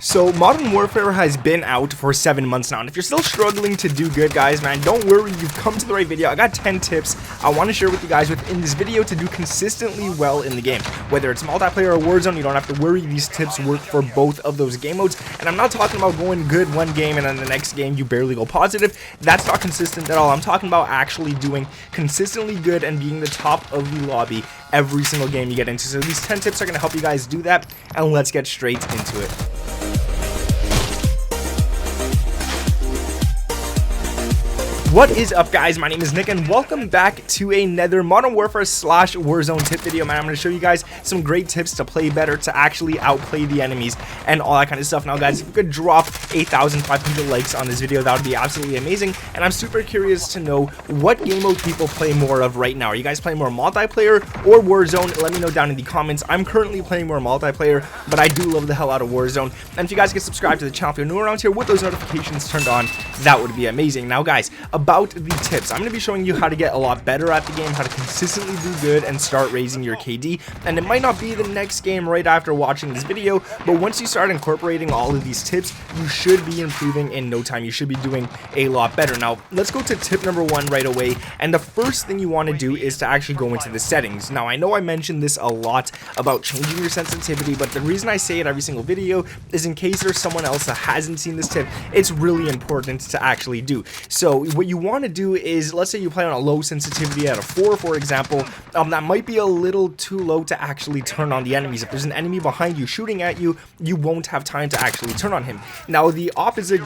So Modern Warfare has been out for 7 months now, and if you're still struggling to do good, guys, man, don't worry, you've come to the right video. I got 10 tips I want to share with you guys within this video to do consistently well in the game. Whether it's multiplayer or Warzone, you don't have to worry, these tips work for both of those game modes. And I'm not talking about going good one game and then the next game you barely go positive. That's not consistent at all. I'm talking about actually doing consistently good and being the top of the lobby every single game you get into. So these 10 tips are going to help you guys do that, and let's get straight into it. What is up, guys? My name is Nick and welcome back to another Modern Warfare / Warzone tip video, man. I'm going to show you guys some great tips to play better, to actually outplay the enemies and all that kind of stuff. Now, guys, if you could drop 8,500 likes on this video, that would be absolutely amazing. And I'm super curious to know what game mode people play more of right now. Are you guys playing more multiplayer or Warzone? Let me know down in the comments. I'm currently playing more multiplayer, but I do love the hell out of Warzone. And if you guys could subscribe to the channel if you're new around here with those notifications turned on, that would be amazing. Now, guys, about the tips, I'm going to be showing you how to get a lot better at the game, how to consistently do good and start raising your KD. And it might not be the next game right after watching this video, but once you start incorporating all of these tips, you should be improving in no time. You should be doing a lot better. Now, let's go to tip number 1 right away. And the first thing you want to do is to actually go into the settings. Now, I know I mentioned this a lot about changing your sensitivity, but the reason I say it every single video is in case there's someone else that hasn't seen this tip, it's really important to actually do. So what you want to do is, let's say you play on a low sensitivity at a 4, for example, that might be a little too low to actually turn on the enemies. If there's an enemy behind you shooting at you, you won't have time to actually turn on him. Now, the opposite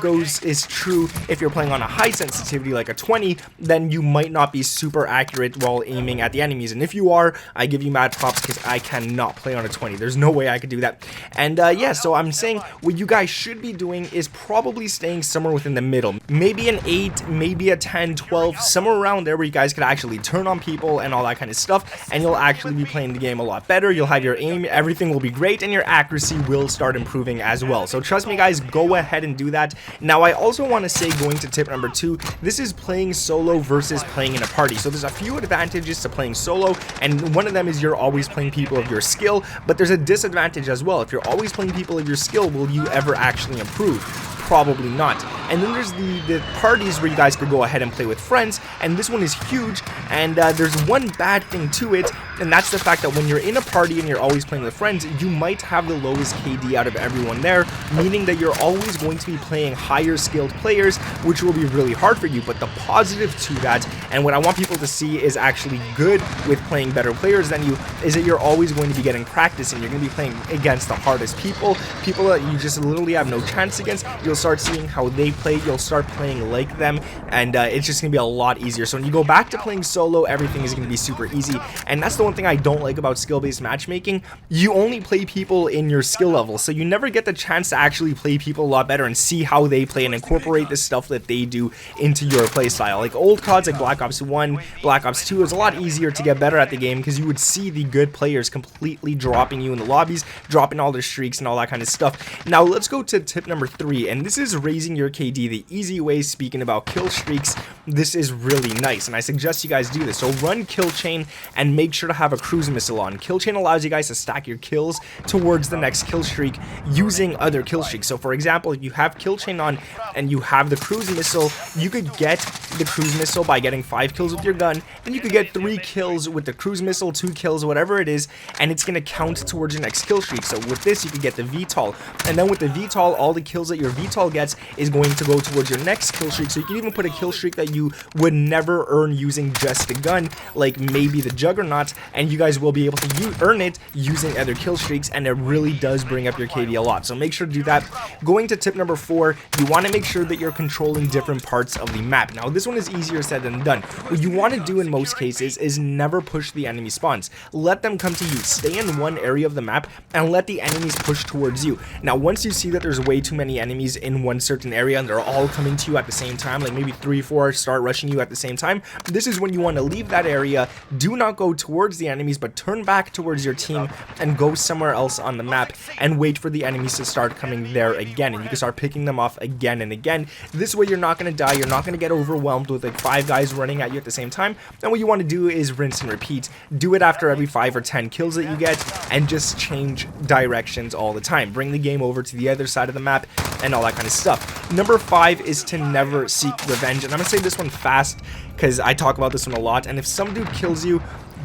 is true if you're playing on a high sensitivity like a 20, then you might not be super accurate while aiming at the enemies. And if you are, I give you mad props because I cannot play on a 20. There's no way I could do that. And yeah, so I'm saying what you guys should be doing is probably staying somewhere within the middle. Maybe an 8, maybe a 10, 12, somewhere around there where you guys could actually turn on people and all that kind of stuff, and you'll actually be playing the game a lot better. You'll have your aim, everything will be great, and your accuracy will start improving as well. So trust me, guys, go ahead and do that. Now, I also want to say, going to tip number 2, this is playing solo versus playing in a party. So there's a few advantages to playing solo, and one of them is you're always playing people of your skill, but there's a disadvantage as well. If you're always playing people of your skill, will you ever actually improve? Probably not. And then there's the parties where you guys could go ahead and play with friends, and this one is huge. And there's one bad thing to it, and that's the fact that when you're in a party and you're always playing with friends, you might have the lowest KD out of everyone there, meaning that you're always going to be playing higher skilled players, which will be really hard for you. But the positive to that, and what I want people to see is actually good with playing better players than you, is that you're always going to be getting practice, and you're going to be playing against the hardest people that you just literally have no chance against. You'll start seeing how they play, you'll start playing like them, and it's just gonna be a lot easier. So when you go back to playing solo, everything is gonna be super easy. And that's the one thing I don't like about skill-based matchmaking. You only play people in your skill level, so you never get the chance to actually play people a lot better and see how they play and incorporate the stuff that they do into your play style. Like old CODs like Black Ops 1, Black Ops 2, is a lot easier to get better at the game because you would see the good players completely dropping you in the lobbies, dropping all their streaks and all that kind of stuff. Now let's go to tip number 3, and this is raising your KD the easy way. Speaking about kill streaks, this is really nice, and I suggest you guys do this. So run kill chain and make sure to have a cruise missile on. Kill chain allows you guys to stack your kills towards the next kill streak using other kill streaks. So for example, if you have kill chain on and you have the cruise missile, you could get the cruise missile by getting 5 kills with your gun, then you could get 3 kills with the cruise missile, 2 kills, whatever it is, and it's going to count towards your next kill streak. So with this, you could get the VTOL, and then with the VTOL, all the kills that your VTOL gets is going to go towards your next kill streak. So you can even put a kill streak that you would never earn using just the gun, like maybe the Juggernaut, and you guys will be able to earn it using other kill streaks, and it really does bring up your KD a lot. So make sure to do that. Going to tip number 4, you want to make sure that you're controlling different parts of the map. Now, this one is easier said than done. What you want to do in most cases is never push the enemy spawns. Let them come to you. Stay in one area of the map and let the enemies push towards you. Now, once you see that there's way too many enemies in one certain area and they're all coming to you at the same time, like maybe 3 or 4 start rushing you at the same time, this is when you want to leave that area. Do not go towards the enemies, but turn back towards your team and go somewhere else on the map and wait for the enemies to start coming there again, and you can start picking them off again and again. This way you're not going to die, you're not going to get overwhelmed with like 5 guys running at you at the same time. And what you want to do is rinse and repeat. Do it after every 5 or 10 kills that you get, and just change directions all the time. Bring the game over to the other side of the map and all that kind of stuff. Number 5 is to never seek revenge, and I'm gonna say this one fast because I talk about this one a lot. And if some dude kills you,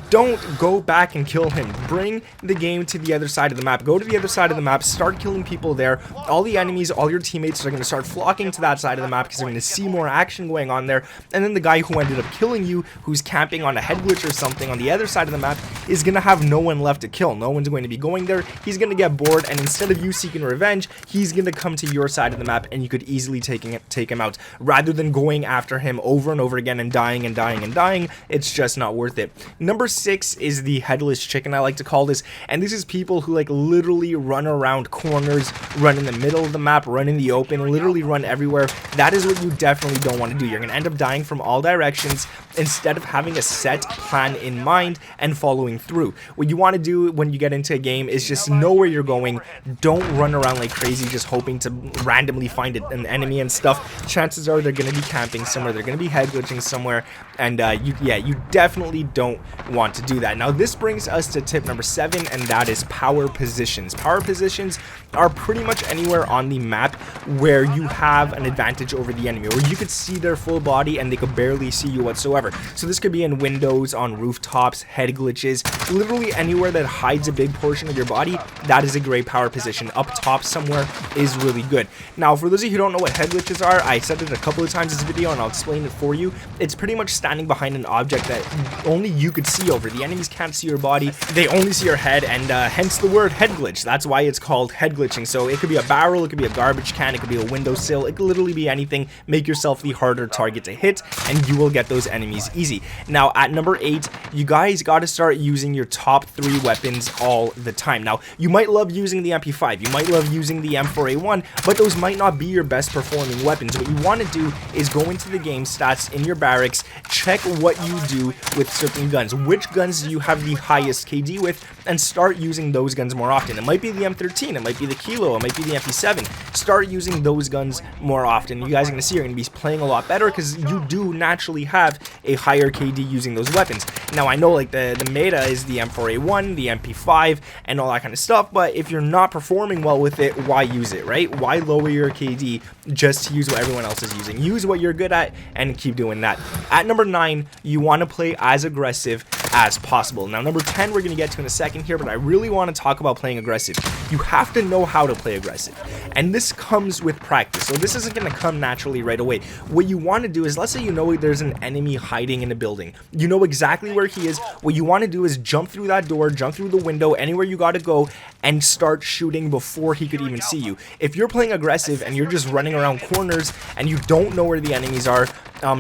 don't go back and kill him. Bring the game to the other side of the map. Go to the other side of the map, start killing people there. All the enemies, all your teammates are going to start flocking to that side of the map because they're going to see more action going on there. And then the guy who ended up killing you, who's camping on a head glitch or something on the other side of the map, is going to have no one left to kill. No one's going to be going there. He's going to get bored, and instead of you seeking revenge, he's going to come to your side of the map, and you could easily take him out. Rather than going after him over and over again and dying and dying and dying, it's just not worth it. Number 6 is the headless chicken, I like to call this, and this is people who like literally run around corners, run in the middle of the map, run in the open, literally run everywhere. That is what you definitely don't want to do. You're going to end up dying from all directions instead of having a set plan in mind and following through. What you want to do when you get into a game is just know where you're going. Don't run around like crazy just hoping to randomly find an enemy and stuff. Chances are they're going to be camping somewhere, they're going to be head glitching somewhere, and you definitely don't want to do that. Now this brings us to tip number 7, and that is power positions. Power positions are pretty much anywhere on the map where you have an advantage over the enemy, where you could see their full body and they could barely see you whatsoever. So this could be in windows, on rooftops, head glitches, literally anywhere that hides a big portion of your body. That is a great power position. Up top somewhere is really good. Now for those of you who don't know what head glitches are, I said it a couple of times in this video and I'll explain it for you. It's pretty much standing behind an object that only you could see over. The enemies can't see your body, they only see your head, and hence the word head glitch. That's why it's called head glitching. So it could be a barrel, it could be a garbage can, it could be a windowsill, it could literally be anything. Make yourself the harder target to hit and you will get those enemies easy. Now at number 8, you guys got to start using your top 3 weapons all the time. Now you might love using the MP5, you might love using the M4A1, but those might not be your best performing weapons. What you want to do is go into the game stats in your barracks, check what you do with certain guns, which guns do you have the highest KD with, and start using those guns more often. It might be the M13, it might be the Kilo, it might be the MP7. Start using those guns more often. You guys are going to see you're going to be playing a lot better because you do naturally have a higher KD using those weapons. Now I know like the meta is the M4A1, the MP5, and all that kind of stuff, but if you're not performing well with it, why use it, right? Why lower your KD just to use what everyone else is using? Use what you're good at and keep doing that. At number 9, you want to play as aggressive as possible. Now number 10 we're going to get to in a second here, but I really want to talk about playing aggressive. You have to know how to play aggressive, and this comes with practice, so this isn't going to come naturally right away. What you want to do is, let's say you know there's an enemy hiding in a building, you know exactly where he is. What you want to do is jump through that door, jump through the window, anywhere you got to go, and start shooting before he could even see you. If you're playing aggressive and you're just running around corners and you don't know where the enemies are,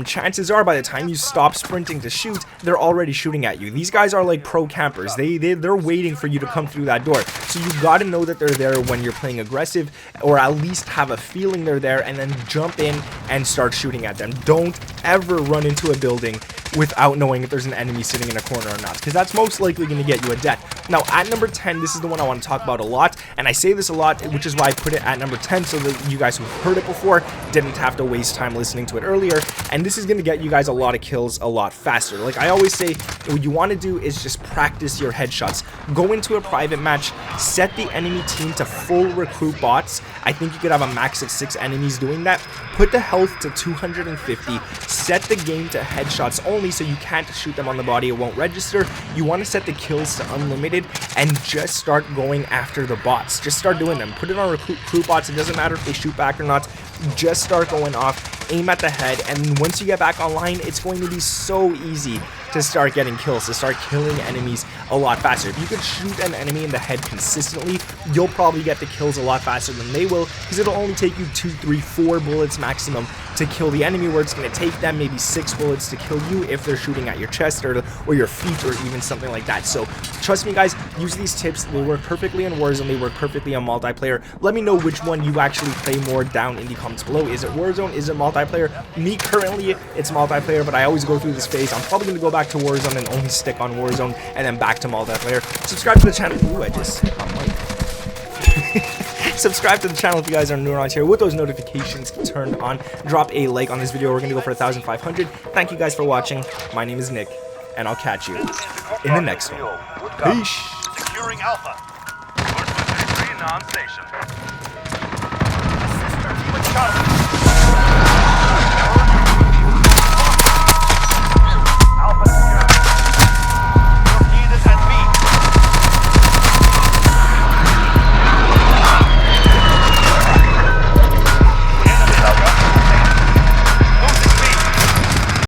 chances are by the time you stop sprinting to shoot, they're already shooting at you. These guys are like pro campers. They're waiting for you to come through that door. So you got to know that they're there when you're playing aggressive, or at least have a feeling they're there, and then jump in and start shooting at them. Don't ever run into a building without knowing if there's an enemy sitting in a corner or not, because that's most likely going to get you a death. Now at number 10, this is the one I want to talk about a lot, and I say this a lot, which is why I put it at number 10, so that you guys who've heard it before didn't have to waste time listening to it earlier. And this is going to get you guys a lot of kills a lot faster. Like I always say, what you want to do is just practice your headshots. Go into a private match, set the enemy team to full recruit bots. I think you could have a max of 6 enemies doing that. Put the health to 250, set the game to headshots only, so you can't shoot them on the body, it won't register. You want to set the kills to unlimited and just start going after the bots. Just start doing them. Put it on recruit bots. It doesn't matter if they shoot back or not. Just start going off, aim at the head, and once you get back online, it's going to be so easy to start getting kills, to start killing enemies a lot faster. If you could shoot an enemy in the head consistently, you'll probably get the kills a lot faster than they will, because it'll only take you 2, 3, 4 bullets maximum to kill the enemy, where it's going to take them maybe 6 bullets to kill you if they're shooting at your chest or your feet or even something like that. So trust me guys, use these tips. They work perfectly in Warzone, they work perfectly on multiplayer. Let me know which one you actually play more down in the comments below. Is it Warzone? Is it multiplayer? Me currently, it's multiplayer, but I always go through this phase. I'm probably going to go back to Warzone and only stick on Warzone and then back to multiplayer. Subscribe to the channel. Ooh, I just hit my mic. Subscribe to the channel if you guys are new around here with those notifications turned on. Drop a like on this video. We're going to go for 1,500. Thank you guys for watching. My name is Nick, and I'll catch you in the next one. Peace. Securing Alpha. On station.